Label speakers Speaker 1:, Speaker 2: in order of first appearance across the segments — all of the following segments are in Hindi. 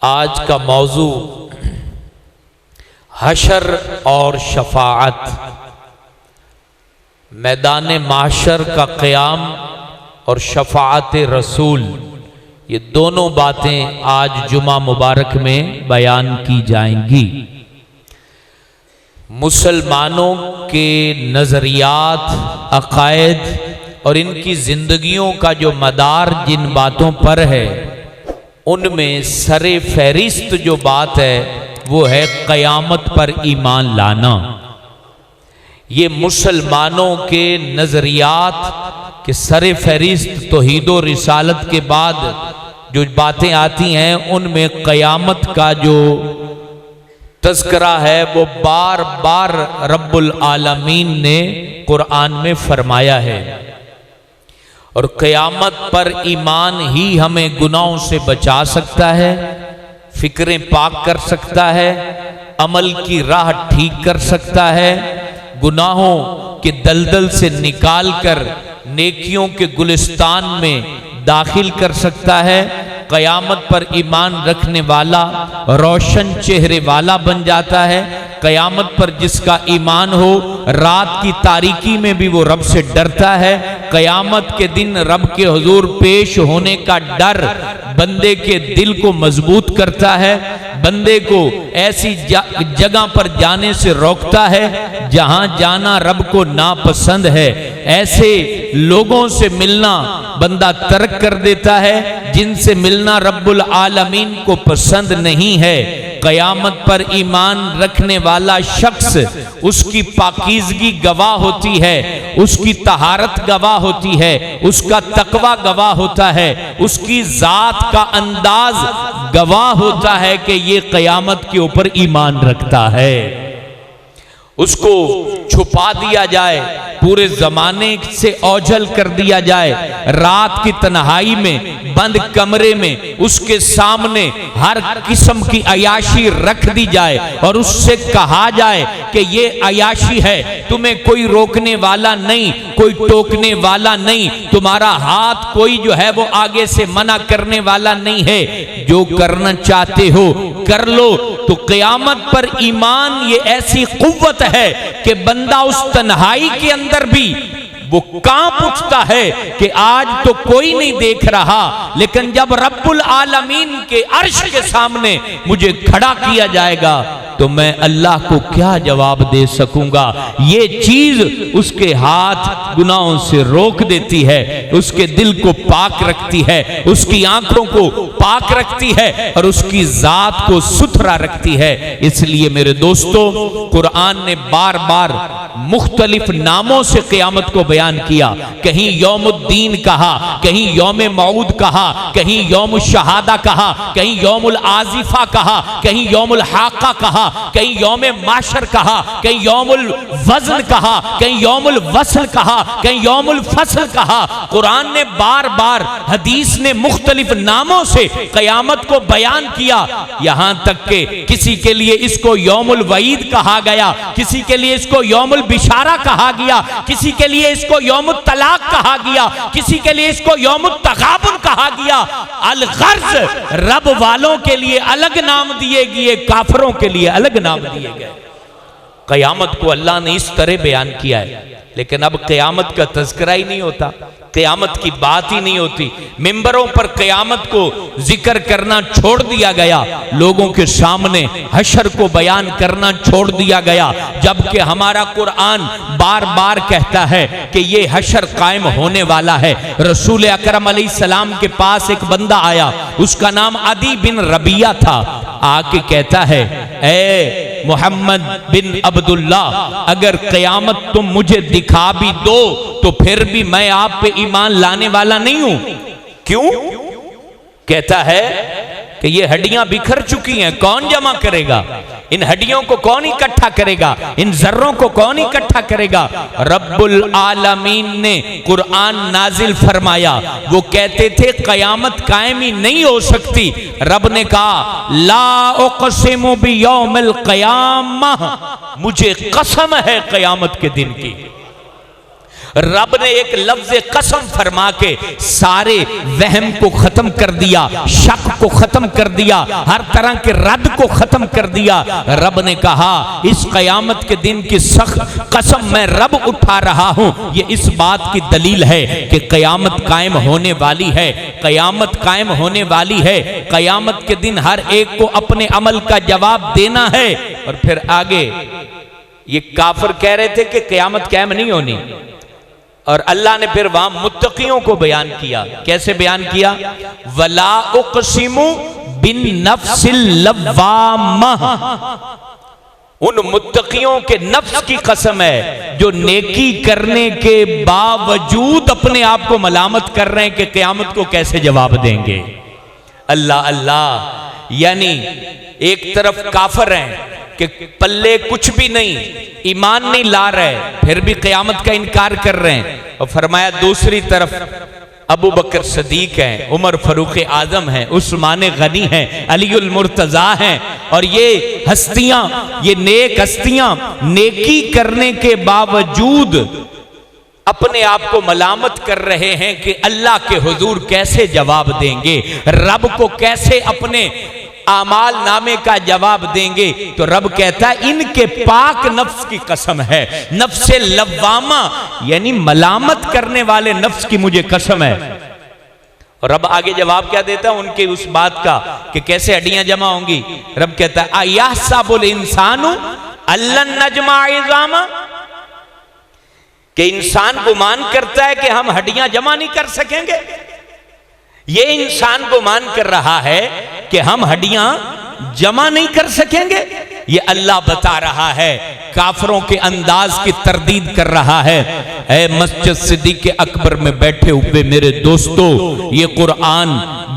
Speaker 1: आज का मौजू हशर और शफाअत, मैदान माशर का क़याम और शफाअत रसूल, ये दोनों बातें आज जुमा मुबारक में बयान की जाएंगी। मुसलमानों के नज़रियात, अक़ायद और इनकी ज़िंदगियों का जो मदार जिन बातों पर है, उनमें सरे फहरिस्त जो बात है वो है क़यामत पर ईमान लाना। ये मुसलमानों के नज़रियात के सरे फहरिस्त तौहीद और रिसालत के बाद जो बातें आती हैं, उनमें क़यामत का जो तज़किरा है वो बार बार रब्बुल आलमीन ने कुरान में फरमाया है। और क़यामत पर ईमान ही हमें गुनाहों से बचा सकता है, फिक्रें पाक कर सकता है, अमल की राह ठीक कर सकता है, गुनाहों के दलदल से निकाल कर नेकियों के गुलिस्तान में दाखिल कर सकता है। क़यामत पर ईमान रखने वाला रोशन चेहरे वाला बन जाता है। क़यामत पर जिसका ईमान हो, रात की तारीकी में भी वो रब से डरता है। क़यामत के दिन रब के हुजूर पेश होने का डर बंदे के दिल को मजबूत करता है, बंदे को ऐसी जगह पर जाने से रोकता है जहां जाना रब को नापसंद है। ऐसे लोगों से मिलना बंदा तर्क कर देता है जिनसे मिलना रब्बुल आलमीन को पसंद नहीं है। क़यामत पर ईमान रखने वाला शख्स, उसकी पाकीज़गी गवाह होती है, उसकी तहारत गवाह होती है, उसका तकवा गवाह होता है, उसकी ज़ात का अंदाज गवाह होता है कि ये क़यामत के ऊपर ईमान रखता है। उसको छुपा दिया जाए, पूरे जमाने से ओझल कर दिया जाए, रात की तन्हाई में बंद कमरे में उसके सामने हर किस्म की अयाशी रख दी जाए और उससे कहा जाए कि ये अयाशी है, तुम्हें कोई रोकने वाला नहीं, कोई टोकने वाला नहीं, तुम्हारा हाथ कोई जो है वो आगे से मना करने वाला नहीं है, जो करना चाहते हो कर लो। तो क़यामत पर ईमान ये ऐसी कुव्वत है कि बंदा उस तन्हाई के अंदर भी वो कांप उठता है कि आज तो कोई नहीं देख रहा, लेकिन जब रब्बुल आलमीन के अर्श के सामने मुझे खड़ा किया जाएगा तो मैं अल्लाह को क्या जवाब दे सकूंगा। ये चीज उसके हाथ गुनाहों से रोक देती है, उसके दिल को पाक रखती है, उसकी आंखों को पाक रखती है और उसकी जात को सुथरा रखती है। इसलिए मेरे दोस्तों, कुरान ने बार बार मुख्तलिफ नामों से क़यामत को बयान किया। कहीं यौमुद्दीन कहा, कहीं यौम मऊद कहा, कहीं यौम शहादा कहा, कहीं यौमुल आजिफा कहा, कहीं यौमुल हाका कहा, कहीं यौम माशर कहा, कहीं यौमुल वज़न कहा, कहीं यौमुल वसल कहा, कहीं यौमुल फसल कहा। कुरान ने बार बार, हदीस ने मुख्तलिफ नामों से क़यामत को बयान किया। यहां तक के किसी के लिए इसको यौमुल वईद कहा गया, किसी के लिए इसको यौमुल बिशारा कहा गया, किसी के लिए इसको यौमुल तलाक कहा गया, किसी के लिए इसको यौमुल तगाबुन कहा गया। अल गर्ज, रब वालों के लिए अलग नाम दिए गए, काफिरों के लिए अलग नाम दिए गए। क़यामत को अल्लाह ने इस तरह बयान किया है, लेकिन अब क़यामत का तज़किरा ही नहीं होता, क़यामत की बात ही नहीं होती। मिंबरों पर क़यामत को जिक्र करना छोड़ दिया गया, लोगों के सामने हशर को बयान करना छोड़ दिया गया, जबकि हमारा कुरान बार बार कहता है कि ये हशर कायम होने वाला है। रसूल अकरम अलैहिस्सलाम के पास एक बंदा आया, उसका नाम अदी बिन रबिया था। आके कहता है, ए मोहम्मद बिन अब्दुल्ला, अगर क़यामत तुम मुझे दिखा भी दो तो फिर भी मैं आप पे ईमान लाने वाला नहीं हूं। क्यों? कहता है कि ये हड्डियां बिखर चुकी हैं, कौन जमा करेगा? इन हड्डियों को कौन इकट्ठा करेगा? इन जर्रों को कौन इकट्ठा करेगा? रब्बुल आलमीन ने कुरान नाजिल फरमाया। वो कहते थे क़यामत कायम ही नहीं हो सकती। रब ने कहा, ला उक़सिमु बियौमिल क़यामह, मुझे कसम है क़यामत के दिन की। रब ने एक लफ्ज़ कसम फरमा के सारे वहम को खत्म कर दिया, शक को खत्म कर दिया, हर तरह के रद्द को खत्म कर दिया। रब ने कहा इस कयामत के दिन की सख्त कसम मैं रब उठा रहा हूं। ये इस बात की दलील है कि कयामत कायम होने वाली है, कयामत कायम होने वाली है। कयामत के दिन हर एक को अपने अमल का जवाब देना है। और फिर आगे ये काफिर कह रहे थे कि कयामत कायम नहीं होनी, और अल्लाह ने फिर वहां मुत्तकियों को बयान किया। कैसे बयान किया? वला उक़सिमु बिन नफ्सिल लव्वामह, उन मुत्तकियों के नफ्स की कसम है जो नेकी करने के बावजूद अपने आप को मलामत कर रहे हैं कि क़यामत को कैसे जवाब देंगे। अल्लाह अल्लाह, यानी एक तरफ काफिर हैं कि पल्ले कुछ भी नहीं, ईमान नहीं ला रहे, फिर भी क़यामत का इनकार कर रहे हैं। और फरमाया दूसरी तरफ अबू बकर सदीक हैं, उमर फारूक आजम हैं, उस्मान गनी हैं, अलीउल मुर्तजा हैं, और ये हस्तियां, ये नेक हस्तियां नेकी करने के बावजूद अपने आप को मलामत कर रहे हैं कि अल्लाह के हुजूर कैसे जवाब देंगे, रब को कैसे अपने आमाल नामे का जवाब देंगे। तो रब कहता है इनके पाक नफ्स की कसम है, नफ्से लव्वामा यानी मलामत करने वाले नफ्स की मुझे कसम है। और रब आगे जवाब क्या देता है उनके उस बात का कि कैसे हड्डियां जमा होंगी। रब कहता है अयहसबुल इंसानु अल्लन नजमा इज़ामा, कि इंसान गुमान करता है कि हम हड्डियां जमा नहीं कर सकेंगे। ये इंसान गुमान कर रहा है कि हम हड्डियां जमा नहीं कर सकेंगे। ये अल्लाह बता रहा है, काफरों के अंदाज की तरदीद कर रहा है। ऐ मस्जिद सिद्दीक़ अकबर में बैठे हुए मेरे दोस्तों, ये कुरान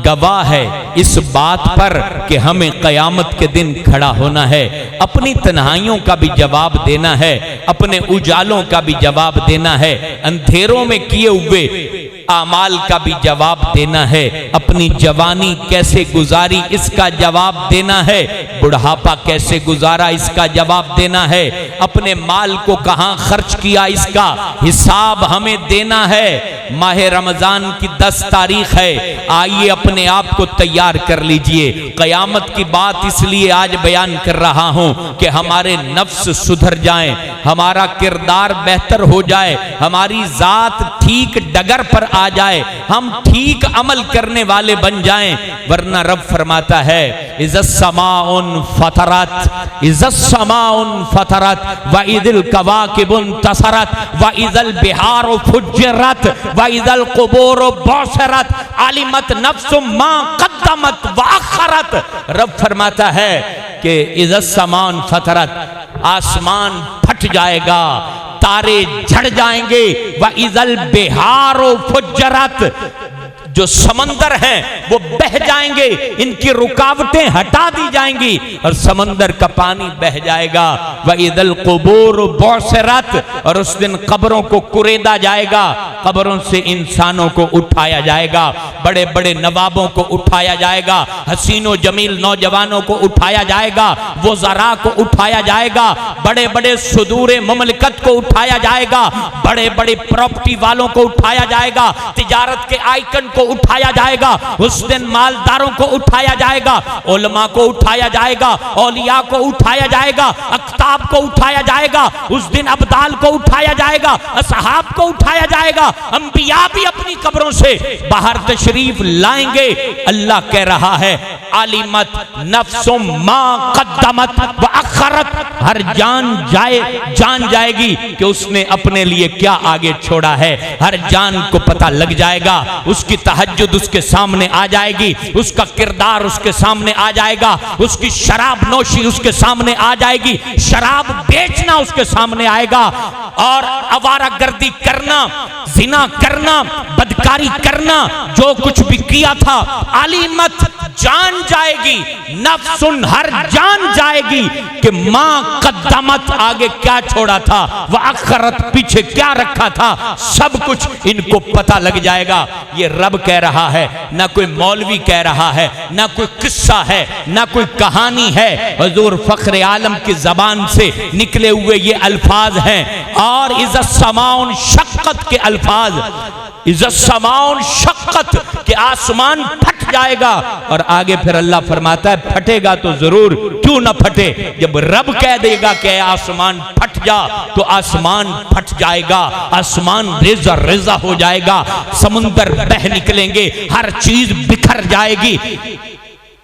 Speaker 1: गवाह है इस बात पर कि हमें क़यामत के दिन खड़ा होना है, अपनी तन्हाइयों का भी जवाब देना है, अपने उजालों का भी जवाब देना है, अंधेरों में किए हुए आमाल का भी जवाब देना है, अपनी जवानी कैसे गुजारी इसका जवाब देना है, बुढ़ापा कैसे गुजारा इसका जवाब देना है, अपने माल को कहां खर्च किया इसका हिसाब हमें देना है। माह रमजान की 10 तारीख है, आइए अपने आप को तैयार कर लीजिए। क़यामत की बात इसलिए आज बयान कर रहा हूं कि हमारे नफ्स सुधर जाएं, हमारा किरदार बेहतर हो जाए, हमारी जात ठीक डगर पर आ जाए, हम ठीक अमल करने वाले बन जाएं। वरना रब फरमाता है इज़्ज़स समाउन फतरत, इज़्ज़स समाउन फतरत व इज़िल कवाकिबुन तसरत व इज़ल बिहारु फुज्जरत व इज़ल कुबूरु बौसरत अलिमत नफ्सुम मा क़द्दमत व अख़रत। रब फरमाता है कि इज़्ज़स समाउन फतरत, आसमान फट जाएगा, तारे झड़ जाएंगे, व इज़ल बिहारो फुज्जरत, जो समंदर हैं वो बह जाएंगे, इनकी रुकावटें हटा दी जाएंगी और समंदर का पानी बह जाएगा। व इदल कुबूर बौसरत, और उस दिन कब्रों को कुरेदा जाएगा, कब्रों से इंसानों को उठाया जाएगा, बड़े बड़े नवाबों को उठाया जाएगा, हसीनो जमील नौजवानों को उठाया जाएगा, वज़रा को उठाया जाएगा, बड़े बड़े सुदूर ममलकत को उठाया जाएगा, बड़े बड़े प्रॉपर्टी वालों को उठाया जाएगा, तिजारत के आइकन को उठाया जाएगा। उस दिन मालदारों को उठाया जाएगा, उलमा को उठाया जाएगा, औलिया को उठाया जाएगा, अख्ताब को उठाया जाएगा, उस दिन अब्दाल को उठाया जाएगा, असहाब को उठाया जाएगा, अंबिया भी अपनी कब्रों से बाहर तशरीफ लाएंगे। अल्लाह कह रहा है आलिमत नफ्सुम मा क़द्दमत व अख़रत, हर जान जाएगी कि उसने अपने लिए क्या आगे छोड़ा है। हर जान को पता लग जाएगा, उसकी तहज्जुद उसके सामने आ जाएगी, उसका किरदार उसके सामने आ जाएगा, उसकी शराब नोशी उसके सामने आ जाएगी, शराब बेचना उसके सामने आएगा, और आवारागर्दी करना, जिना करना, बदकारी करना, जो कुछ भी किया था, आलिमत जान जाएगी, नफ्सुन हर जान जाएगी कि मां कद्दमत आगे क्या छोड़ा था, वह अखरत पीछे क्या रखा था, सब कुछ इनको पता लग जाएगा। ये रब कह रहा है, ना कोई मौलवी कह रहा है, ना कोई किस्सा है, ना कोई कहानी है। हुजूर फख्र आलम की जबान से निकले हुए ये अल्फाज हैं। और इज़्ज़त समाउन शक्कत के अल्फाज, इज़्ज़त समाउन शक्कत के आसमान फट जाएगा। और आगे फिर अल्लाह फरमाता है फटेगा तो जरूर, क्यों ना फटे। जब रब कह देगा कि आसमान फट जा तो आसमान फट जाएगा, आसमान रेजा रेजा हो जाएगा, समुंदर बह निकलेंगे, हर चीज बिखर जाएगी।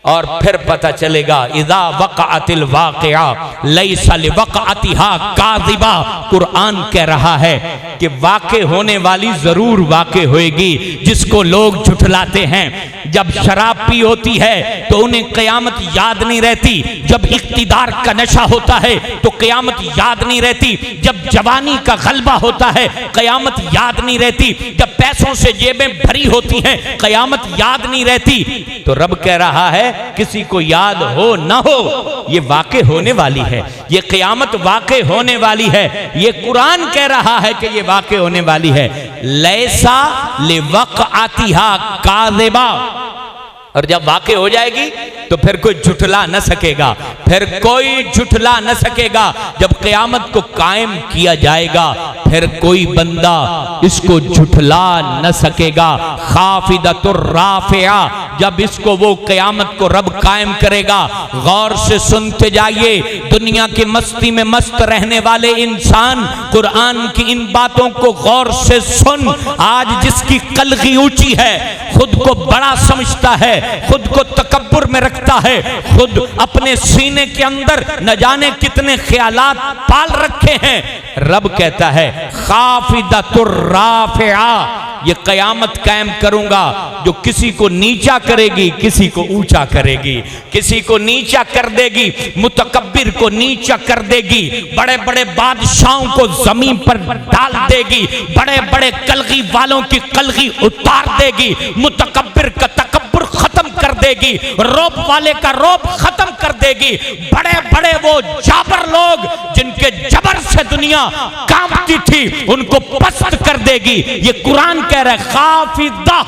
Speaker 1: और फिर पता चलेगा इज़ा वक़अतिल वाक़िआ लैसा लिवक़अतिहा काज़िबा। कुरान कह रहा है कि वाक़े होने वाली जरूर वाक़े होएगी, जिसको लोग झुठलाते हैं। जब शराब पी होती है तो उन्हें क़यामत याद नहीं रहती, जब इक़्तिदार का नशा होता है तो क़यामत याद नहीं रहती, जब जवानी का गलबा होता है क़यामत याद नहीं रहती, जब पैसों से जेबें भरी होती हैं क़यामत याद नहीं रहती। तो रब कह रहा है किसी को याद हो ना हो, ये वाक़े होने वाली है, ये क़यामत वाक़े होने वाली है। ये कुरान कह रहा है कि ये वाक़े होने वाली है। लैसा लिवक़अतिहा काज़िबा। और जब वाक़े हो जाएगी तो फिर कोई झुठला न सकेगा, फिर कोई झुठला न सकेगा। जब क़यामत को कायम किया जाएगा फिर कोई बंदा इसको झुठला न सकेगा। खाफिदतुर राफ़िआ, जब इसको वो क़यामत को रब कायम करेगा। गौर से सुनते जाइए, दुनिया की मस्ती में मस्त रहने वाले इंसान कुरान की इन बातों को गौर से सुन। आज जिसकी कलगी ऊंची है, खुद को बड़ा समझता है, खुद को तकब्बुर में रखता है, खुद अपने सीने के अंदर न जाने कितने ख्यालात पाल रखे हैं। रब कहता है खाफिदतुर राफ़िआ, ये क़यामत कायम करूंगा जो किसी को नीचा करेगी, किसी को ऊंचा करेगी, किसी को नीचा कर देगी, मुतकब्बिर को नीचा कर देगी, बड़े बड़े बादशाहों को जमीन पर डाल देगी, बड़े बड़े कलगी वालों की कलगी उतार देगी, मुतकब्बिर का तकब्बुर खत्म कर देगी, रौब वाले का रौब खत्म कर देगी। बड़े बड़े वो जाबर लोग जिनके जबर से दुनिया कांपती थी उनको पस्त कर देगी। ये कुरान कह रहा है खाफिदा,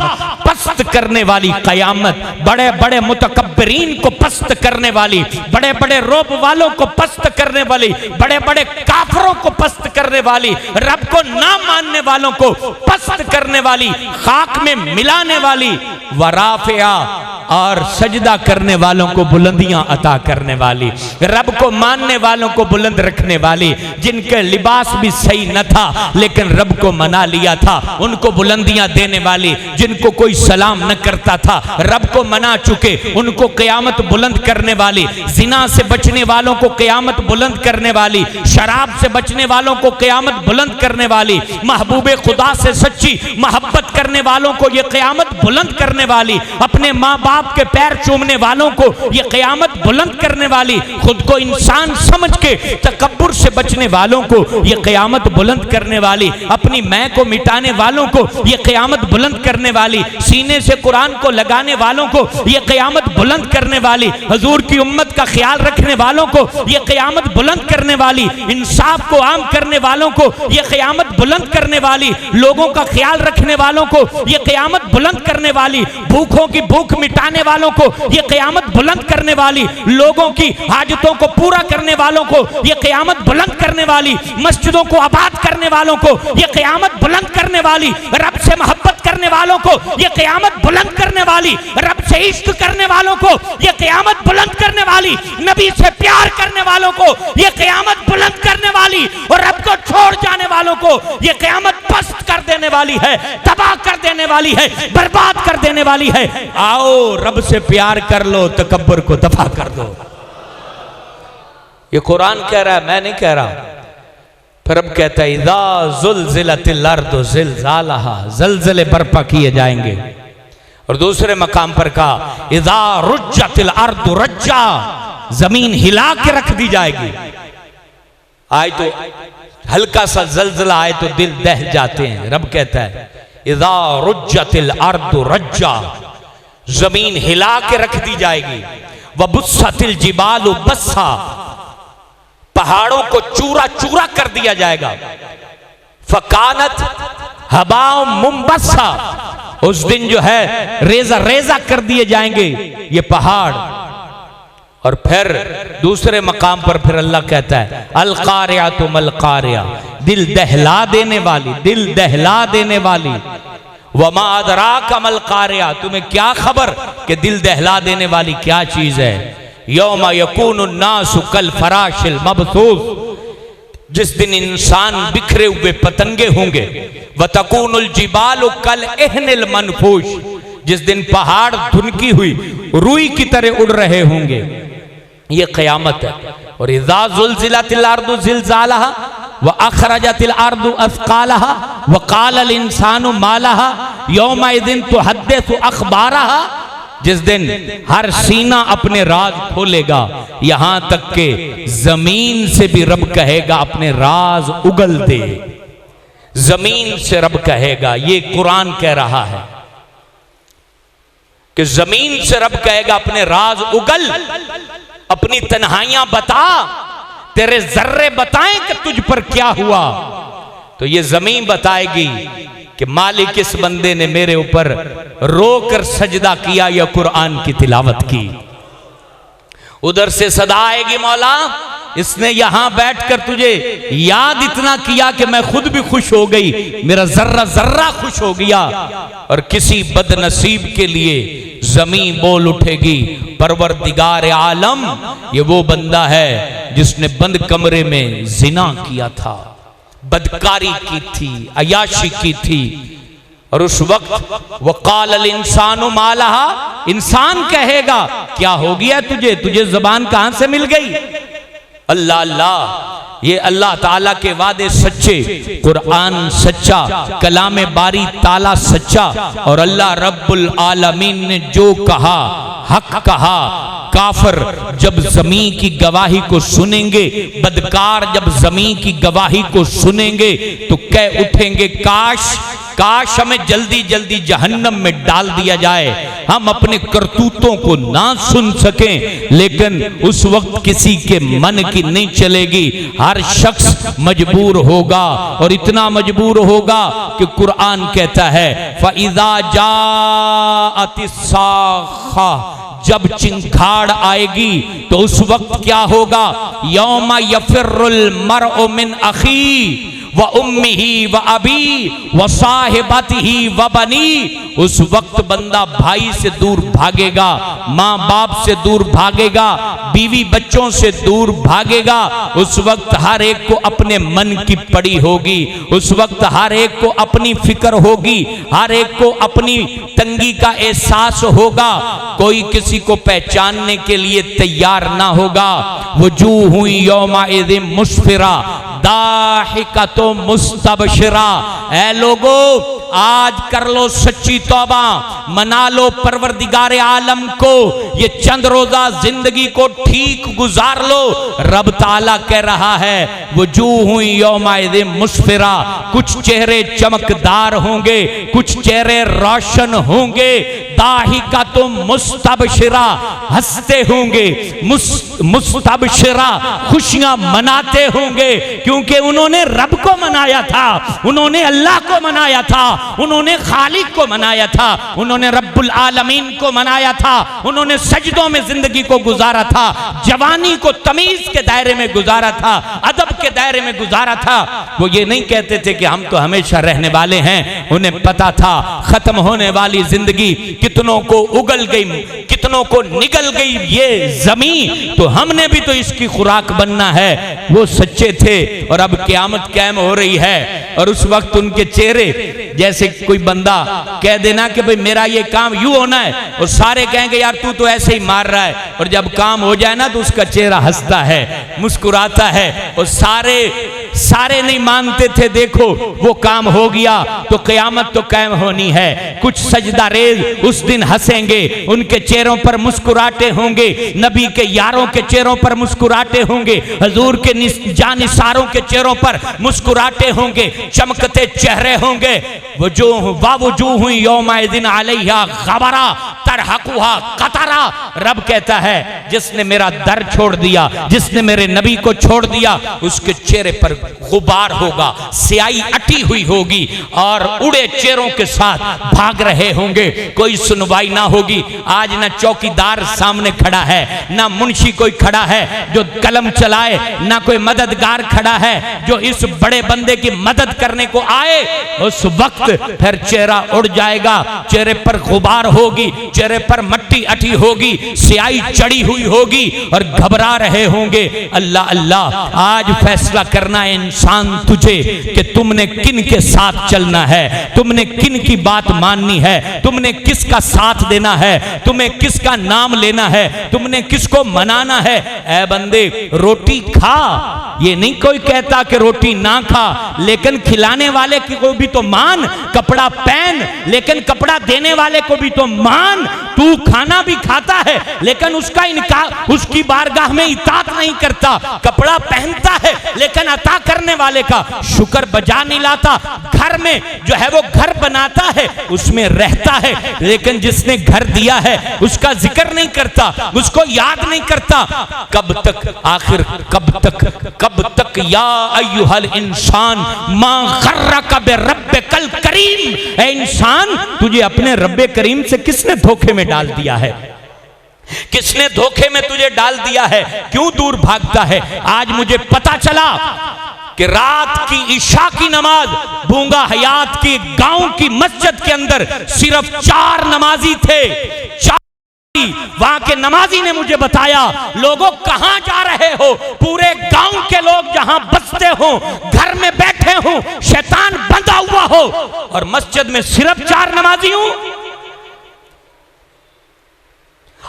Speaker 1: पस्त करने वाली क़यामत, बड़े बड़े मुतकब्बिरीन को पस्त करने वाली, बड़े बड़े रौब वालों को पस्त करने वाली, बड़े बड़े काफरों को पस्त करने वाली, रब को ना मानने वालों को पस्त करने वाली, खाक में मिलाने वाली, वराफ़िआ, और सजदा करने वालों को बुलंदियां अता करने वाली, रब को मानने वालों को बुलंद रखने वाली, जिनके लिबास भी सही न था लेकिन रब को मना लिया था उनको बुलंदियां देने वाली, जिनको कोई सलाम न करता था रब को मना चुके उनको क़यामत बुलंद करने वाली, जिना से बचने वालों को क़यामत बुलंद करने वाली, शराब से बचने वालों को क़यामत बुलंद करने वाली, महबूबे खुदा से सच्ची मोहब्बत करने वालों को ये क़यामत बुलंद करने वाली, अपने माँ बाप के पैर चूमने वालों को ये क़यामत बुलंद करने वाली, खुद को इंसान समझ के तकब्बुर से बचने वालों को ये क़यामत बुलंद करने वाली, अपनी मैं को मिटाने वालों को ये क़यामत बुलंद करने वाली, सीने से कुरान को लगाने वालों को ये क़यामत बुलंद करने वाली, हुजूर की उम्मत का ख्याल रखने वालों को ये क़यामत बुलंद करने वाली, इंसाफ को आम करने वालों को ये क़यामत बुलंद करने वाली, लोगों का ख्याल रखने वालों को ये क़यामत बुलंद करने वाली, भूखों की भूख मिटाने वालों को ये क़यामत बुलंद करने वाली, लोगों की हाजतों को पूरा करने वालों को ये क़यामत बुलंद करने वाली, मस्जिदों को आबाद करने वालों को ये क़यामत बुलंद करने वाली, रब से मोहब्बत करने वालों को ये क़यामत बुलंद करने वाली, रब से इश्क करने वालों को ये क़यामत बुलंद करने वाली, नबी से प्यार करने वालों को ये क़यामत बुलंद करने वाली, और रब को छोड़ जाने वालों को ये क़यामत पस्त कर देने वाली है, तबाह कर देने वाली है, बर्बाद कर देने वाली है। आओ रब से प्यार कर लो, तकब्बुर को दफा कर दो। ये कुरान कह रहा है, मैं नहीं कह रहा। फिर रब कहता है इज़ा ज़ुल्ज़िलतिल अर्दु ज़िलज़ालहा, ज़लज़ले बर्पा किए जाएंगे। और दूसरे मकाम पर कहा इज़ा रुज्जतिल अर्दु रज्जा, जमीन हिला के रख दी जाएगी। आए तो हल्का सा जलजला आए तो दिल दह जाते हैं। रब कहता है इज़ा रुज्जतिल अर्दु रज्जा, जमीन हिला के रख दी जाएगी। व बुस्सतिल जिबालु बस्सा, पहाड़ों को चूरा चूरा कर दिया जाएगा। फकानत हबाओ मुंबस्सा, उस दिन जो है रेजा रेजा कर दिए जाएंगे ये पहाड़। और फिर दूसरे मकाम पर फिर अल्लाह कहता है अल कारिया तुम अल कारिया, दिल दहला देने वाली, दिल दहला देने वाली। वमा अदराक अमल कारिया, तुम्हें क्या खबर कि दिल दहला देने वाली क्या चीज है। यौमा यकूनु नासु कल फराशिल मबसूस, जिस दिन इंसान बिखरे हुए पतंगे होंगे। व तकूनुल जिबालु कल एहनिल मनफूश, जिस दिन पहाड़ धुनकी हुई रुई की तरह उड़ रहे होंगे। ये क़यामत है। और इज़ा ज़ुल्ज़िलतिल अर्दु ज़िलज़ालहा व अख़रजतिल अर्दु अस्क़ालहा व क़ालल इंसानु मा लहा यौमइज़िन तुहद्दिसु अख़बारहा, जिस दिन हर सीना अपने राज खोलेगा, यहां तक के जमीन से भी रब कहेगा अपने राज उगल दे। जमीन से रब कहेगा, ये कुरान कह रहा है कि जमीन से रब कहेगा अपने राज उगल, अपनी तन्हाइयां बता, तेरे जर्रे बताएं कि तुझ पर क्या हुआ। तो ये जमीन बताएगी कि मालिक इस बंदे ने मेरे ऊपर रोकर सजदा किया या कुरान की तिलावत की। उधर से सदा आएगी मौला इसने यहां बैठकर तुझे याद इतना किया कि मैं खुद भी खुश हो गई, मेरा जर्रा जर्रा खुश हो गया। और किसी बदनसीब के लिए जमीन बोल उठेगी परवरदिगार आलम, ये वो बंदा है जिसने बंद कमरे में जिना किया था, बदकारी की थी, अयाशी की थी। और उस वक्त वक़ालल इंसानु मा लहा, इंसान कहेगा क्या हो गया तुझे, तुझे जुबान कहां से मिल गई। अल्लाह अल्लाह, ये अल्लाह ताला के वादे सच्चे, कुरान सच्चा, कलाम बारी ताला सच्चा। और अल्लाह रब्बुल आलमीन ने जो कहा हक कहा। काफिर जब ज़मीं की गवाही को सुनेंगे, बदकार जब ज़मीं की गवाही को सुनेंगे तो कह उठेंगे काश काश हमें जल्दी जल्दी जहन्नम में डाल दिया जाए, हम अपने करतूतों को ना सुन सकें। लेकिन उस वक्त किसी के मन की नहीं चलेगी, हर शख्स मजबूर होगा। और इतना मजबूर होगा कि कुरान कहता है फ़इज़ा जाअतिस साख़ा, जब चिंखाड़ आएगी तो उस वक्त क्या होगा। यौमा यफ़िर्रुल मरअु मिन अख़ी व उम्मिही व अबी व साहिबतिही व बनी, उस वक्त बंदा भाई से दूर भागेगा, माँ बाप से दूर भागेगा, बीवी बच्चों से दूर भागेगा। उस वक्त हर एक को अपने मन की पड़ी होगी, उस वक्त हर एक को अपनी फिक्र होगी, हर एक को अपनी तंगी का एहसास होगा। कोई किसी को पहचानने के लिए तैयार ना होगा। वजूह यौमइज़िन मुस्फिरा दाहिकतुम मुस्तबशिरा, ऐ लोगो आज कर लो सच्ची तौबा, मना लो परवरदिगार आलम को, ये चंद रोजा जिंदगी को ठीक गुजार लो। रब ताला कह रहा है वजूह यौमइज़िन मुस्फिरा, कुछ चेहरे चमकदार होंगे, कुछ चेहरे रोशन होंगे। दाहिकतुम मुस्तबशिरा, हंसते होंगे, मुस्तबशिरा खुशियां मनाते होंगे, क्योंकि उन्होंने रब को मनाया था, उन्होंने अल्लाह को मनाया था, उन्होंने खालिक को मनाया था, उन्होंने रब्बुल आलमीन को मनाया था, उन्होंने सजदों में जिंदगी को गुजारा था, जवानी को तमीज के दायरे में गुजारा था, अदब के दायरे में गुजारा था। वो ये नहीं कहते थे कि हम तो हमेशा रहने वाले हैं, उन्हें पता था खत्म होने वाली जिंदगी कितनों को उगल गई, कितनों को निगल गई ये जमीन, तो हमने भी तो इसकी खुराक बनना है। वो सच्चे थे। और अब क़यामत कायम हो रही है और उस वक्त उनके चेहरे, जैसे कोई बंदा कह देना कि भाई मेरा ये काम यूं होना है, और सारे कहेंगे यार तू तो ऐसे ही मार रहा है, और जब काम हो जाए ना तो उसका चेहरा हंसता है, मुस्कुराता है, और सारे नहीं मानते थे, देखो वो काम हो गया तो क़यामत तो कायम होनी है। कुछ सजदा रेज उस दिन हंसेंगे, उनके चेहरों पर मुस्कुराते होंगे, नबी के यारों के चेहरों पर मुस्कुराते होंगे, हजूर के जानिसारों के चेहरों पर मुस्कुराते होंगे, चमकते चेहरे होंगे। वावजूह यौमइज़िन अलैहा गबरा तरहकुहा कतरा। रब कहता है जिसने मेरा दर छोड़ दिया, जिसने मेरे नबी को छोड़ दिया, उसके चेहरे पर गुबार होगा, स्याही अटी हुई होगी और उड़े चेहरों के साथ भाग रहे होंगे। कोई सुनवाई ना होगी। आज ना चौकीदार सामने खड़ा है, ना मुंशी कोई खड़ा है जो कलम चलाए, ना कोई मददगार खड़ा है जो इस बड़े बंदे की मदद करने को आए। उस वक्त फिर चेहरा उड़ जाएगा, चेहरे पर गुबार होगी, चेहरे पर मट्टी अटी होगी, स्याही चढ़ी हुई होगी और घबरा रहे होंगे। अल्लाह अल्लाह, आज फैसला करना है इंसान तुझे कि तुमने किन के साथ चलना है, तुमने किन की बात माननी है, तुमने किसका साथ देना है, तुम्हें किसका नाम लेना है, तुमने किसको मनाना है। ऐ बंदे रोटी खा, ये नहीं कोई कहता कि रोटी ना खा, लेकिन खिलाने वाले को भी तो मान, कपड़ा पहन लेकिन कपड़ा देने वाले को भी तो मान। तू खाना भी खाता है लेकिन उसका इनकार, उसकी बारगाह में इताअत नहीं करता, कपड़ा पहनता है लेकिन अता करने वाले का शुक्र बजा नहीं लाता। घर में जो है वो घर बनाता है, उसमें रहता है, लेकिन जिसने घर दिया है उसका जिक्र नहीं करता, उसको याद नहीं करता। कब तक आखिर कब तक या अय्युहल इंसान मा गर्रका बिरब्बिकल करीम। ऐ इंसान, तुझे अपने रब्बे करीम से किसने धोखे में डाल दिया है, किसने धोखे में तुझे डाल दिया है, क्यों दूर भागता है। आज मुझे पता चला कि रात की इशा की नमाज भूंगा हयात की गांव की मस्जिद के अंदर सिर्फ 4 नमाजी थे। वहां के नमाजी ने मुझे बताया, लोगों कहां जा रहे हो, पूरे गांव के लोग जहां बसते हो, घर में बैठे हो, शैतान बंधा हुआ हो और मस्जिद में सिर्फ 4 नमाजी हूं।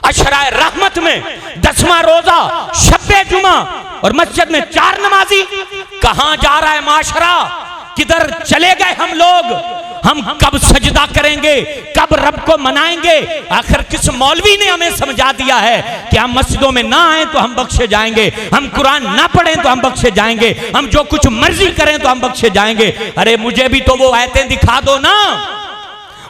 Speaker 1: अशराए रहमत में 10वां रोजा शब्बे जुमा और मस्जिद में 4 नमाजी। कहां जा रहा है माशरा, किधर चले गए हम लोग। हम कब सजदा करेंगे, कब रब को मनाएंगे। आखिर किस मौलवी ने हमें समझा दिया है कि हम मस्जिदों में ना आए तो हम बख्शे जाएंगे, हम कुरान ना पढ़ें तो हम बख्शे जाएंगे, हम जो कुछ मर्जी करें तो हम बख्शे जाएंगे। अरे मुझे भी तो वो आयतें दिखा दो ना,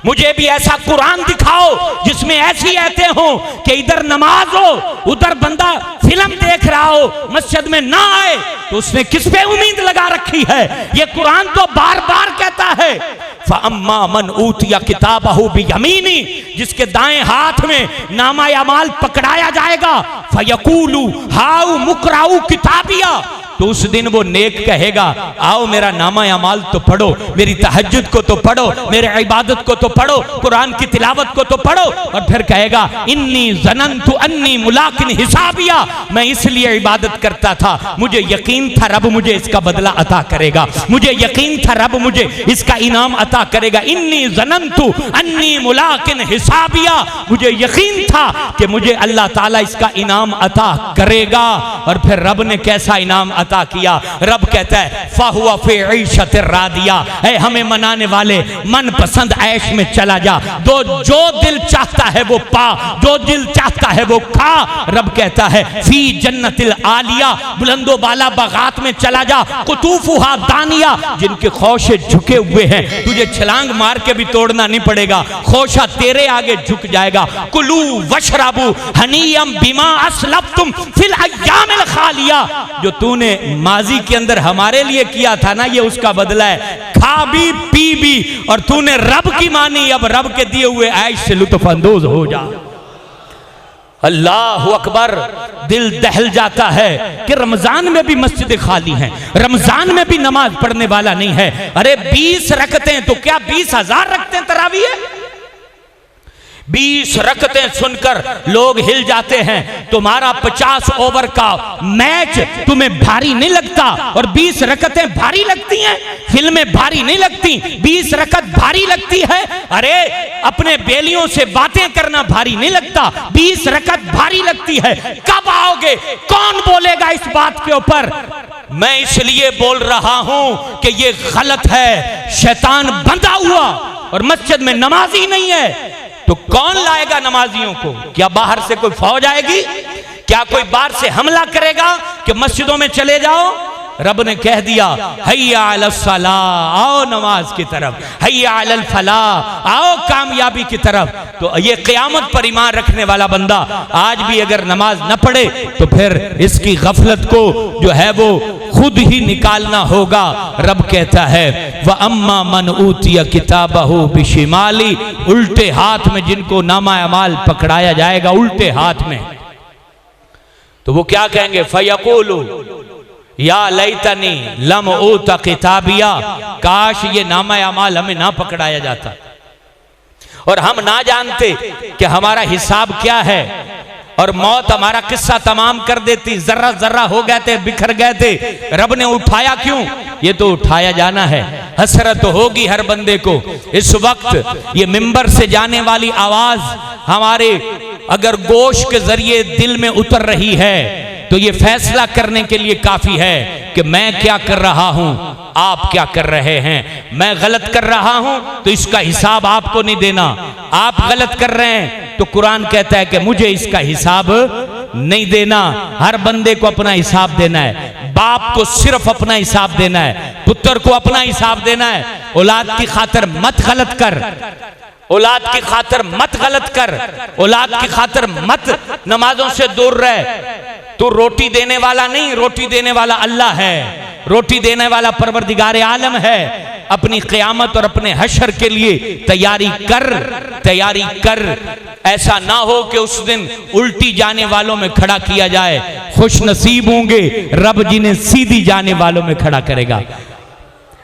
Speaker 1: मुझे भी ऐसा कुरान दिखाओ जिसमें ऐसी आयतें हो कि इधर नमाज हो, उधर बंदा फिल्म देख रहा हो, मस्जिद में ना आए तो उसने किस पे उम्मीद लगा रखी है। ये कुरान तो बार बार कहता है, फअम्मा मन ऊतिया किताबहु बियमीनी, जिसके दाएं हाथ में नामा अमाल पकड़ाया जाएगा, फयकूलु हाउ मुकराउ किताबिया, तो उस दिन वो नेक कहेगा, आओ मेरा नामा अमाल तो पढ़ो, मेरी तहज्जुद को तो पढ़ो, मेरे इबादत को तो पढ़ो, कुरान की तिलावत को तो पढ़ो। और फिर कहेगा, इन्नी ज़नन्तु अन्नी मुलाकिन हिसाबिया, मैं इसलिए इबादत करता था, मुझे यकीन था रब मुझे इसका बदला अता करेगा, मुझे यकीन था रब मुझे इसका इनाम अता करेगा। इन्नी ज़नन्तु अन्नी मुलाकिन हिसाबिया, मुझे यकीन था कि मुझे अल्लाह ताला इसका इनाम अता करेगा। और फिर रब ने कैसा इनाम अता किया। रब कहता है, फाहुआ फी ईशतिर रादिया, ऐ हमें मनाने वाले मन पसंद ऐश में चला जा, जो दिल चाहता है वो पा, जो दिल चाहता है वो खा। रब कहता है, फी जन्नतिल आलिया, बुलंदो बाला बागात में चला जा, कुतूफुहा दानिया, जिनके खौशे झुके हुए हैं, तुझे छलांग मार के भी तोड़ना नहीं पड़ेगा, खोशा तेरे आगे झुक जाएगा। कुलू वशराबू हनीयम बिमा असलफ्तुम फिल अय्यामिल खालिया, जो तूने माजी के अंदर हमारे लिए किया था ना, ये उसका बदला है। खा भी पी भी और तूने रब की मानी, अब रब के दिए हुए ऐश से लुत्फ अंदोज हो जा। अल्लाह अकबर। दिल दहल जाता है कि रमजान में भी मस्जिदें खाली हैं, रमजान में भी नमाज पढ़ने वाला नहीं है। अरे 20 रखते हैं तो क्या 20,000 रखते हैं तरावीह? 20 रकतें सुनकर लोग हिल जाते हैं। तुम्हारा 50 ओवर का मैच तुम्हें भारी नहीं लगता और 20 रकतें भारी लगती हैं? फिल्में भारी नहीं लगती, 20 रकत भारी लगती है। अरे अपने बेलियों से बातें करना भारी नहीं लगता, 20 रकत भारी लगती है। कब आओगे? कौन बोलेगा इस बात के ऊपर? मैं इसलिए बोल रहा हूं कि ये गलत है। शैतान बंधा हुआ और मस्जिद में नमाजी नहीं है तो कौन लाएगा नमाजियों को? क्या बाहर से कोई फौज आएगी? क्या कोई बाहर से हमला करेगा कि मस्जिदों में चले जाओ? रब ने कह दिया हैया अलस सलाह, आओ नमाज की तरफ, हैया अलल फलाह, आओ कामयाबी की तरफ। तो ये क़यामत पर ईमान रखने वाला बंदा आज भी अगर नमाज न पढ़े तो फिर इसकी गफलत को जो है वो खुद ही निकालना होगा। रब कहता है व अम्मा मन ऊतिया किताबहु बिशिमाली, उल्टे हाथ में जिनको नामा अमाल पकड़ाया जाएगा उल्टे हाथ में, तो वो क्या कहेंगे? फयकूलु या लैतनी लम ऊता किताबिया, काश ये नामा अमाल हमें ना पकड़ाया जाता और हम ना जानते कि हमारा हिसाब क्या है और मौत हमारा किस्सा तमाम कर देती। जर्रा जर्रा हो गए थे, बिखर गए थे, रब ने उठाया क्यों? ये तो उठाया जाना है। हसरत होगी हर बंदे को। इस वक्त ये मिंबर से जाने वाली आवाज हमारे अगर गोश के जरिए दिल में उतर रही है तो ये फैसला करने के लिए काफी है कि मैं क्या कर रहा हूं, आप क्या कर रहे हैं। मैं गलत कर रहा हूं तो इसका हिसाब आपको नहीं देना, आप गलत कर रहे हैं तो कुरान कहता है कि मुझे इसका हिसाब नहीं देना। हर बंदे को अपना हिसाब देना है। बाप को सिर्फ अपना हिसाब देना है, पुत्र को अपना हिसाब देना है। औलाद की खातिर मत गलत कर, औलाद की खातिर मत गलत कर, औलाद की खातिर मत नमाजों से दूर रह। तो रोटी देने वाला नहीं, रोटी देने वाला अल्लाह है, रोटी देने वाला परवरदिगार आलम है। अपनी क़यामत और अपने हशर के लिए तैयारी कर, तैयारी कर। ऐसा ना हो कि उस दिन उल्टी जाने वालों में खड़ा किया जाए। खुश नसीब होंगे रब जिन्हें सीधी जाने वालों में खड़ा करेगा।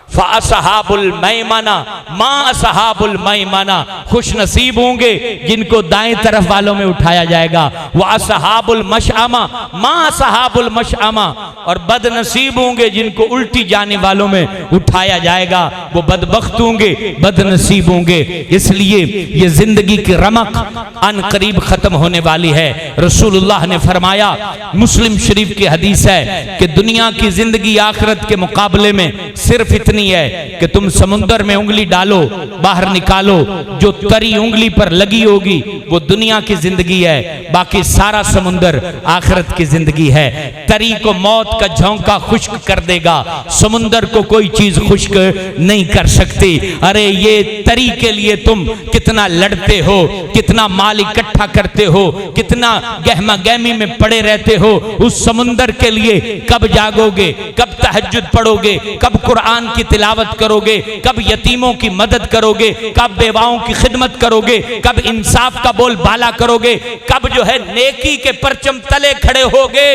Speaker 1: फ़अस्हाबुल मैमना मा अस्हाबुल मैमना, खुश नसीब होंगे जिनको दाएं तरफ वालों में उठाया जाएगा। व अस्हाबुल मशअमा मा अस्हाबुल मशअमा, और बदनसीब होंगे जिनको उल्टी जाने वालों में उठाया जाएगा। वो बदबख्त होंगे, बदनसीब होंगे। इसलिए ये जिंदगी की रमक अन करीब खत्म होने वाली है। रसूलुल्लाह ने फरमाया, मुस्लिम शरीफ की हदीस है कि दुनिया की जिंदगी आखिरत के मुकाबले में सिर्फ इतनी है कि तुम समुंदर में उंगली डालो, बाहर निकालो, जो तरी उंगली पर लगी होगी वो दुनिया की जिंदगी है, बाकी सारा समुंदर आखिरत की जिंदगी है। तरी को मौत का झोंका खुश्क कर देगा, समुंदर को कोई चीज खुश्क नहीं कर सकती। अरे ये तरी के लिए तुम कितना लड़ते हो, कितना माल इकट्ठा करते हो, कितना गहमा गहमी में पड़े रहते हो। उस समुंदर के लिए कब जागोगे, कब तहज्जुद पढ़ोगे, कब कुरान की तिलावत करोगे, कब यतीमों की मदद करोगे, कब बेवाओं की खिदमत करोगे, कब इंसाफ का बोल बाला करोगे, कब जो है नेकी के परचम तले खड़े होगे,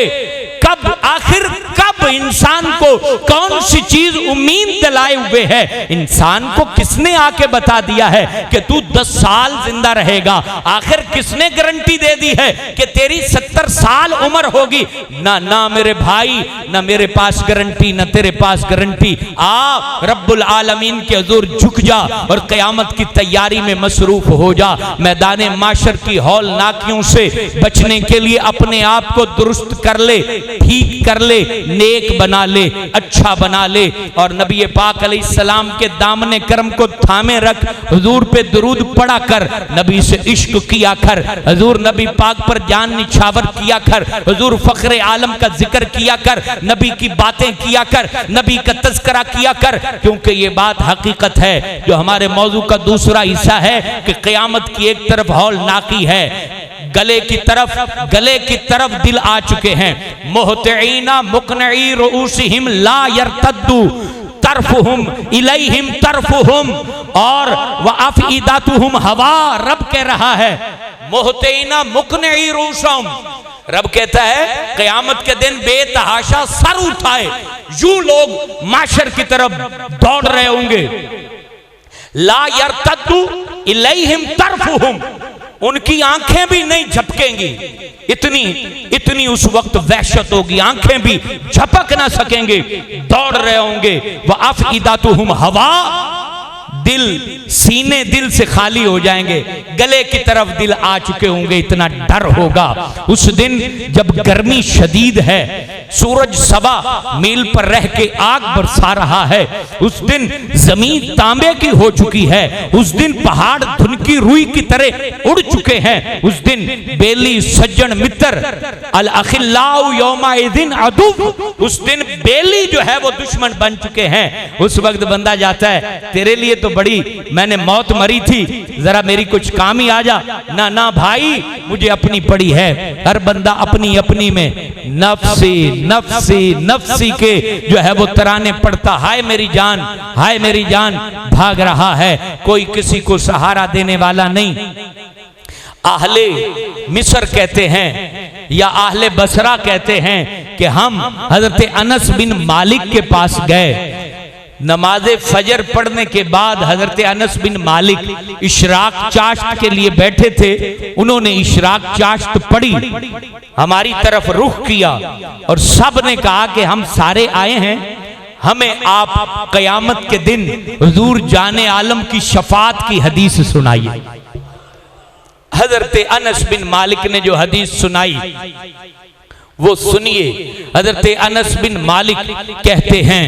Speaker 1: कब आखिर कब इंसान को कौन सी चीज उम्मीद दिलाए हुए है। इंसान को किसने आके बता दिया है कि तू 10 साल जिंदा रहेगा? आखिर किसने गारंटी दे दी है कि तेरी 70 साल उम्र होगी? ना ना मेरे भाई, ना मेरे पास गारंटी, ना तेरे पास गारंटी। आ रब्बुल आलमीन के हुजूर झुक जा और क़यामत की तैयारी में मसरूफ हो जा। मैदान माशर की हौलनाकियों से बचने के लिए अपने आप को दुरुस्त कर ले, ठीक कर ले, नेक बना ले, अच्छा बना ले, और नबी पाक अलैहिस्सलाम के दामने करम को थामे रख। हुजूर पे दुरूद पढ़ा कर, नबी से इश्क किया कर, हुजूर नबी पाक पर जान निछावर किया कर, हुजूर फख्रे आलम का जिक्र किया कर, नबी की बातें किया कर, नबी का तज़किरा किया कर। क्योंकि ये बात हकीकत है जो हमारे मौजू का दूसरा हिस्सा है कि क़यामत की एक तरफ हौलनाकी है, गले की तरफ दिल आ चुके हैं। मुहतिईना मुकनई रुऊसिहिम ला यरतद्दु तरफुहुम इलैहिम तरफुहुम, और व अफइदातुहुम हवा। रब कह रहा है मुहतिईना मुकनई रुऊसहुम, रब कहता है क़यामत के दिन बेतहाशा सर उठाए यूं लोग माशर की तरफ दौड़ रहे होंगे। ला यरतद्दु इलैहिम तरफुहुम, उनकी आंखें भी नहीं झपकेंगी, इतनी उस वक्त वहशत होगी, आंखें भी झपक ना सकेंगे, दौड़ रहे होंगे। वह अफइदातुहुम हवा, दिल सीने दिल से खाली हो जाएंगे, गले की तरफ दिल आ चुके होंगे, इतना डर होगा उस दिन जब गर्मी शदीद है, सूरज 1.25 मील पर रह के आग बरसा रहा है, उस दिन जमीन तांबे की हो चुकी है, उस दिन पहाड़ धुनकी रुई की तरह उड़ चुके हैं, उस दिन बेली सज्जन मित्र अल अखिल्लाउ यौमाइदिन अदु, उस दिन बेली जो है वो दुश्मन बन चुके हैं। उस वक्त बंदा जाता है, तेरे लिए तो बड़ी मैंने मौत मरी थी, जरा मेरी कुछ काम ही आ जा। ना ना भाई, मुझे अपनी पड़ी है। हर बंदा अपनी अपनी में नफ्सी नफ्सी नफ्सी के जो है वो तराने पड़ता, हाय मेरी जान, हाय मेरी जान, भाग रहा है, कोई किसी को सहारा देने वाला नहीं। आहले मिस्र कहते हैं या आहले बसरा कहते हैं कि हम हजरत अनस बिन मालिक के पास गए। नमाज फजर पढ़ने के बाद हजरत अनस बिन मालिक इशराक चाश्त के लिए बैठे थे। उन्होंने इशराक चाश्त पढ़ी, हमारी तरफ रुख किया और सब ने कहा कि हम सारे आए हैं, हमें आप कयामत के दिन हुजूर जाने आलम की शफात की हदीस सुनाइए। हजरत अनस बिन मालिक ने जो हदीस सुनाई वो सुनिए। हजरत अनस बिन मालिक कहते हैं,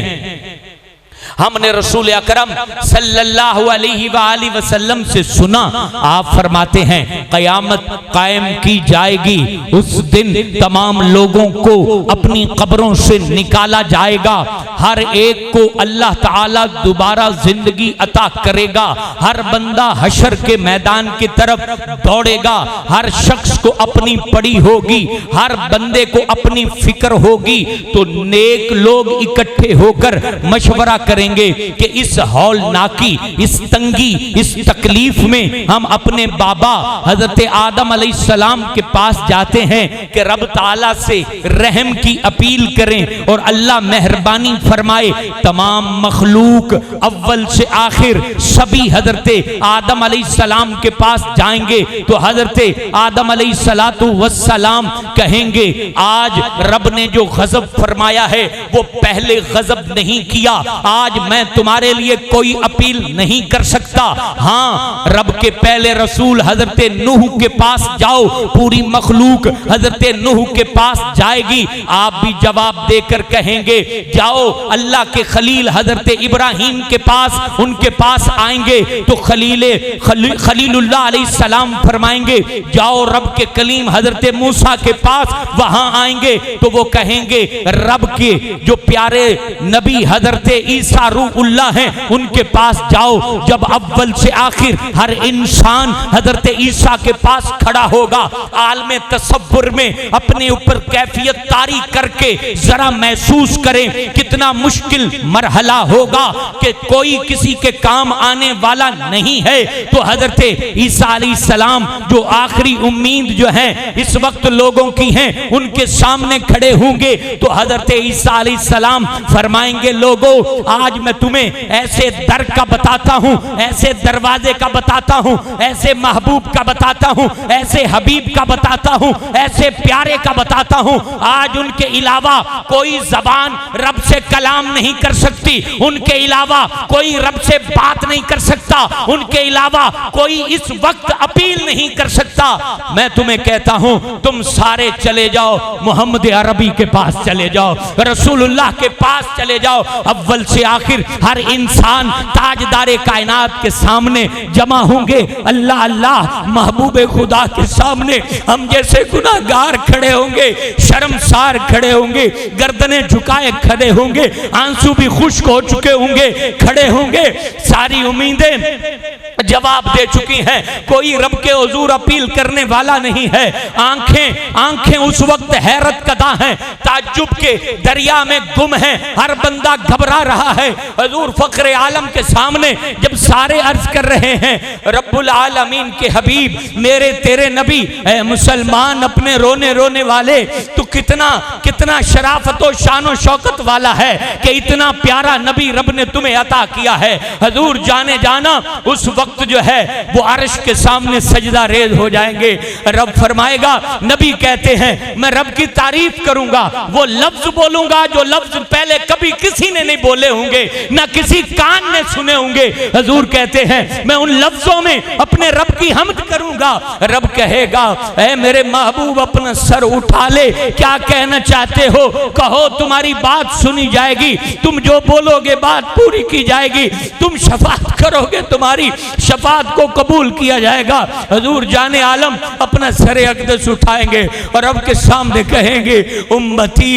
Speaker 1: हमने रसूल अकरम सल्लल्लाहु अलैहि वसल्लम से सुना, आप फरमाते हैं कयामत कायम की जाएगी, उस दिन तमाम लोगों को अपनी कब्रों से निकाला जाएगा, हर एक को अल्लाह ताला दोबारा जिंदगी अता करेगा, हर बंदा हशर के मैदान की तरफ दौड़ेगा, हर शख्स को अपनी पड़ी होगी, हर बंदे को अपनी फिक्र होगी। तो नेक लोग इकट्ठे होकर मशवरा करेंगे कि इस हौलनाकी, इस तंगी, इस तकलीफ में हम अपने बाबा हजरत आदम अलैहिस्सलाम के पास जाते हैं कि रब ताला से रहम की अपील करें और अल्लाह मेहरबानी फरमाए। तमाम मखलूक अव्वल से आखिर सभी हजरत आदम अलैहिस्सलाम के पास जाएंगे तो हजरत आदम अलैहिस्सलातु वस्सलाम कहेंगे, आज रब ने जो गजब फरमाया है वो पहले गजब नहीं किया, आज मैं तुम्हारे लिए कोई अपील नहीं कर सकता। हाँ, रब के पहले रसूल हजरत नूह के पास जाओ, पूरी मखलूक हजरत नूह के पास जाएगी, आप भी जवाब देकर कहेंगे जाओ अल्लाह के खलील हजरत इब्राहिम के पास, उनके पास आएंगे तो खलीलुल्लाह अलैहिस्सलाम फरमाएंगे जाओ रब के कलीम हजरत मूसा के पास, वहां आएंगे तो वो कहेंगे रब के जो प्यारे नबी हजरत ईसा रूहुल्लाह हैं उनके पास जाओ। जब अव्वल से आखिर हर इंसान हजरत ईसा के पास खड़ा होगा, आलमे तसव्वुर में अपने ऊपर कैफियत तारी करके जरा महसूस करें कितना मुश्किल मरहला होगा कि कोई किसी के काम आने वाला नहीं है। तो हजरत ईसा अलैहिस्सलाम जो आखिरी उम्मीद जो है इस वक्त लोगों की हैं, उनके सामने खड़े होंगे तो हजरत ईसा अलैहिस्सलाम फरमाएंगे लोगों, आज मैं तुम्हें ऐसे दर का बताता हूं, ऐसे दरवाजे का बताता हूं, ऐसे महबूब का बताता हूं, ऐसे हबीब का बताता हूं, ऐसे प्यारे का बताता हूं, आज उनके अलावा कोई जबान रब से कलाम नहीं कर सकती, उनके अलावा कोई रब से बात नहीं कर सकता, उनके अलावा कोई इस वक्त अपील नहीं कर सकता। मैं तुम्हें कहता हूं तुम सारे चले जाओ, मोहम्मद अरबी के पास चले जाओ, रसूलुल्लाह के पास चले जाओ। अव्वल से आखिर हर इंसान ताजदारे कायनात के सामने जमा होंगे, अल्लाह अल्लाह महबूबे खुदा के सामने हम जैसे गुनाहगार खड़े होंगे, शर्मसार खड़े होंगे, गर्दनें झुकाए खड़े होंगे, आंसू भी खुश्क हो चुके होंगे, खड़े होंगे, सारी उम्मीदें जवाब दे चुकी हैं, कोई रब के हुजूर अपील करने वाला नहीं है। आंखें उस वक्त हैरत कदा हैं, ताज्जुब के दरिया में गुम है, हर बंदा घबरा रहा है। हुजूर फख्र आलम के सामने जब सारे अर्ज कर रहे हैं रब्बुल आलमीन के हबीब मेरे तेरे नबी, ऐ मुसलमान अपने रोने रोने वाले, तो कितना शराफत और शान शौकत वाला है कि इतना प्यारा नबी रब ने तुम्हें अता किया है। हुजूर जाने जाना उस वक्त वक्त जो है वो अर्श के सामने सजदा रेज हो जाएंगे। रब फरमाएगा, नबी कहते हैं मैं रब की तारीफ करूंगा, वो लफ्ज बोलूंगा जो लफ्ज पहले कभी किसी ने नहीं बोले होंगे, ना किसी कान ने सुने होंगे। हजूर कहते हैं मैं उन लफ्जों में अपने रब की हम्द करूंगा। रब कहेगा, ऐ मेरे महबूब अपना सर उठा ले, क्या कहना चाहते हो कहो, तुम्हारी बात सुनी जाएगी, तुम जो बोलोगे बात पूरी की जाएगी, तुम शफात करोगे तुम्हारी शफात को कबूल किया जाएगा। हजूर जाने आलम अपना सर अक़दस उठाएंगे और रब के सामने कहेंगे, उम्मती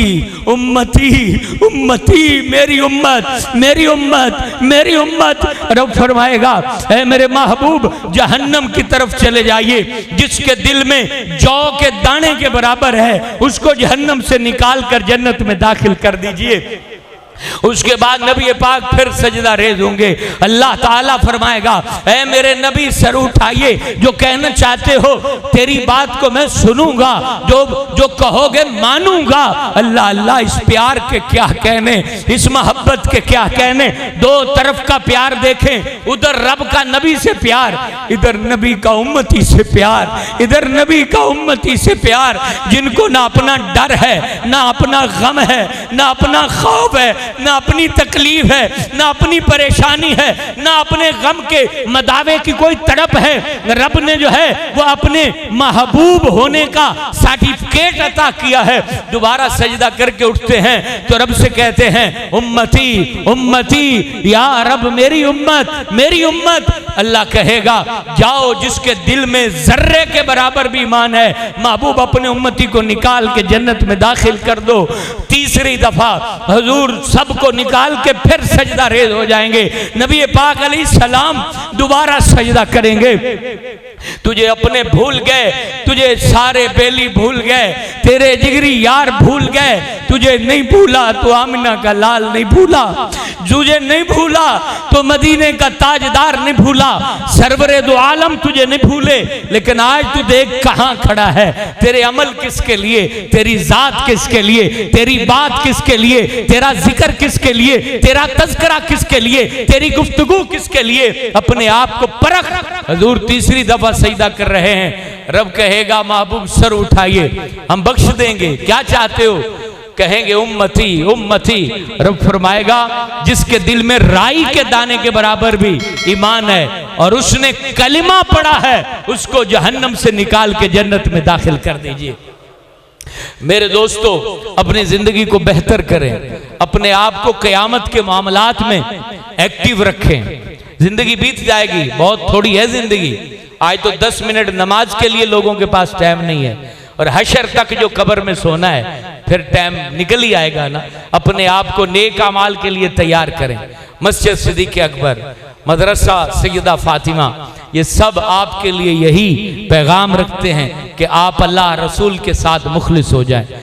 Speaker 1: उम्मती उम्मती, मेरी उम्मत मेरी उम्मत मेरी उम्मत। रब फरमाएगा, ऐ मेरे महबूब जहन्नम की तरफ चले जाइए, जिसके दिल में जौ के दाने के बराबर है उसको जहन्नम से निकाल कर जन्नत में दाखिल कर दीजिए। उसके बाद नबी पाक फिर सजदा रेज होंगे। अल्लाह ताला फरमाएगा, ऐ मेरे नबी सर उठाइए, जो कहना चाहते हो तेरी बात को मैं सुनूंगा, जो कहोगे मानूंगा। अल्लाह अल्लाह, इस प्यार के क्या कहने, इस मोहब्बत के क्या कहने। दो तरफ का प्यार देखें, उधर रब का नबी से प्यार, इधर नबी का उम्मती से प्यार, इधर नबी का उम्मती से प्यार, जिनको ना अपना डर है, ना अपना गम है, ना अपना खौफ है, ना अपनी तकलीफ है, ना अपनी परेशानी है, ना अपने गम के मदावे की कोई तड़प है। रब ने जो है वो अपने महबूब होने का सर्टिफिकेट अता किया है। दोबारा सजदा करके उठते हैं तो रब से कहते हैं, उम्मती उम्मती, या रब मेरी उम्मत मेरी उम्मत। अल्लाह कहेगा, जाओ जिसके दिल में जर्रे के बराबर भी ईमान है, महबूब अपने उम्मती को निकाल के जन्नत में दाखिल कर दो। तीसरी दफा हजूर सबको निकाल के फिर सजदा रेज हो जाएंगे। नबी पाक अलैहिस्सलाम दोबारा सजदा करेंगे। तुझे अपने भूल गए, तुझे सारे बेली भूल गए, तेरे जिगरी यार भूल गए, तुझे नहीं भूला तो आमिना का लाल नहीं भूला, तुझे नहीं भूला तो मदीने का ताजदार नहीं भूला, सरवरे दो आलम तुझे नहीं भूले। लेकिन आज तू देख कहां खड़ा है, तेरे अमल किसके लिए, तेरी जात किसके लिए, तेरी बात किसके लिए, तेरा जिक्र किसके लिए, तेरा तज़किरा किसके लिए, तेरी गुफ्तगू किसके लिए। अपने आप को परख। हजूर तीसरी दफा सजदा कर रहे हैं। रब कहेगा, महबूब सर उठाइए, हम बख्श देंगे, क्या चाहते हो। कहेंगे उम्मती उम्मती। रब फरमाएगा, जिसके दिल में राई के दाने के बराबर भी ईमान है और उसने कलिमा पढ़ा है, उसको जहन्नम से निकाल के जन्नत में दाखिल कर दीजिए। मेरे दोस्तों, अपनी जिंदगी को बेहतर करें, अपने आप को क़यामत के मामलात में एक्टिव रखें। जिंदगी बीत जाएगी, बहुत थोड़ी है जिंदगी। आज तो 10 मिनट नमाज के लिए लोगों के पास टाइम नहीं है, और हशर तक जो कब्र में सोना है फिर टाइम निकल ही आएगा ना। अपने आप को नेक अमाल के लिए तैयार करें। मस्जिद सिद्दीक़ अकबर, मदरसा सैयदा फातिमा, ये सब आपके लिए यही पैगाम रखते हैं कि आप अल्लाह रसूल के साथ मुखलिस हो जाएं।